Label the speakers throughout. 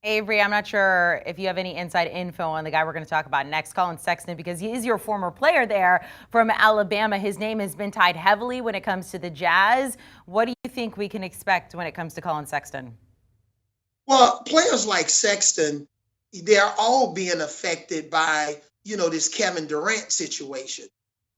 Speaker 1: Avery, I'm not sure if you have any inside info on the guy we're going to talk about next, Collin Sexton, because he is your former player there from Alabama. His name has been tied heavily when it comes to the Jazz. What do you think we can expect when it comes to Collin Sexton?
Speaker 2: Well, players like Sexton, they're all being affected by, this Kevin Durant situation.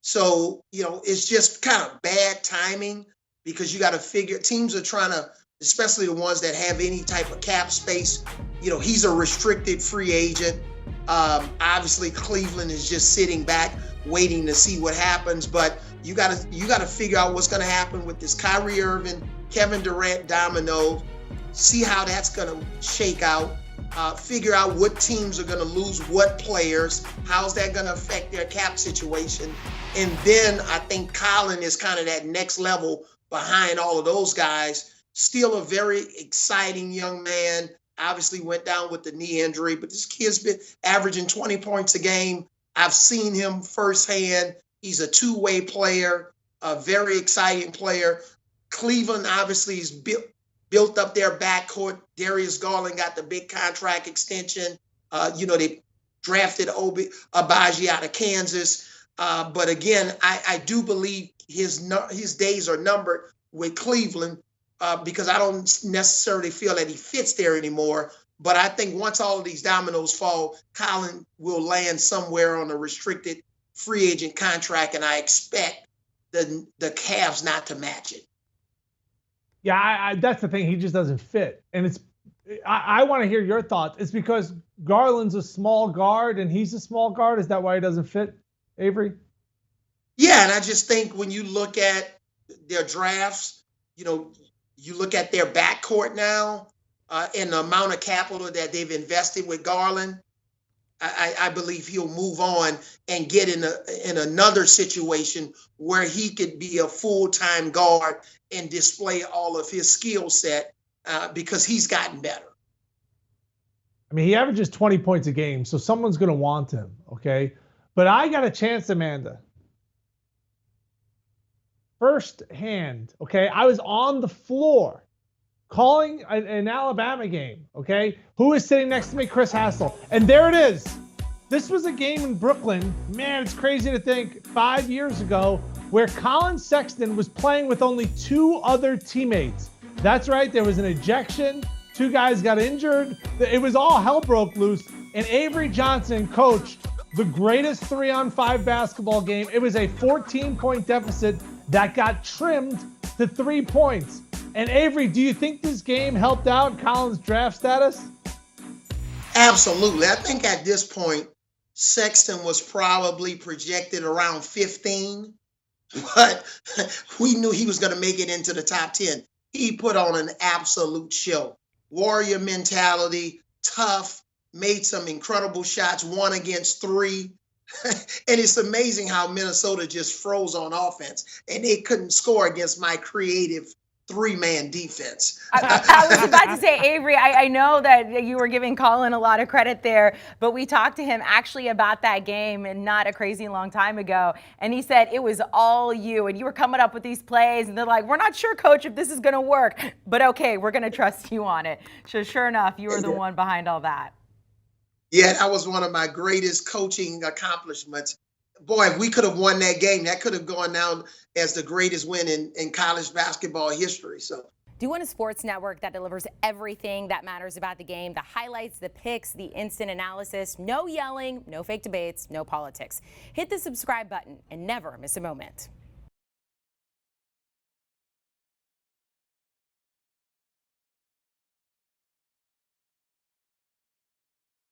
Speaker 2: So, it's just kind of bad timing because you got to figure teams are trying to, especially the ones that have any type of cap space. He's a restricted free agent. Obviously, Cleveland is just sitting back, waiting to see what happens. But you got to figure out what's going to happen with this Kyrie Irving, Kevin Durant domino. See how that's going to shake out. Figure out what teams are going to lose what players. How's that going to affect their cap situation? And then I think Collin is kind of that next level behind all of those guys. Still a very exciting young man. Obviously went down with the knee injury, but this kid's been averaging 20 points a game. I've seen him firsthand. He's a two-way player, a very exciting player. Cleveland obviously is built up their backcourt. Darius Garland got the big contract extension. They drafted Abaji out of Kansas. But again, I do believe his days are numbered with Cleveland because I don't necessarily feel that he fits there anymore. But I think once all of these dominoes fall, Collin will land somewhere on a restricted free agent contract, and I expect the Cavs not to match it.
Speaker 3: Yeah, that's the thing. He just doesn't fit. And I want to hear your thoughts. It's because Garland's a small guard and he's a small guard. Is that why he doesn't fit, Avery?
Speaker 2: Yeah, and I just think when you look at their drafts, you look at their backcourt now and the amount of capital that they've invested with Garland, I believe he'll move on and get in another situation where he could be a full-time guard and display all of his skill set because he's gotten better.
Speaker 3: I mean, he averages 20 points a game, so someone's going to want him, okay? But I got a chance, Amanda. First hand, okay? I was on the floor calling an Alabama game, okay? Who is sitting next to me? Chris Hassel. And there it is. This was a game in Brooklyn. Man, it's crazy to think 5 years ago where Collin Sexton was playing with only two other teammates. That's right. There was an ejection. Two guys got injured. It was all hell broke loose. And Avery Johnson coached the greatest 3-on-5 basketball game. It was a 14-point deficit that got trimmed to 3 points. And Avery, do you think this game helped out Collin's draft status?
Speaker 2: Absolutely. I think at this point, Sexton was probably projected around 15, but we knew he was going to make it into the top 10. He put on an absolute show. Warrior mentality, tough, made some incredible shots, 1 against 3. And it's amazing how Minnesota just froze on offense and they couldn't score against my creative 3-man defense.
Speaker 1: I was about to say, Avery, I know that you were giving Collin a lot of credit there, but we talked to him actually about that game and not a crazy long time ago. And he said it was all you and you were coming up with these plays and they're like, we're not sure, coach, if this is going to work, but okay, we're going to trust you on it. So sure enough, you were the one behind all that.
Speaker 2: Yeah, that was one of my greatest coaching accomplishments. Boy, if we could have won that game, that could have gone down as the greatest win in college basketball history. So,
Speaker 4: do you want a sports network that delivers everything that matters about the game? The highlights, the picks, the instant analysis, no yelling, no fake debates, no politics. Hit the subscribe button and never miss a moment.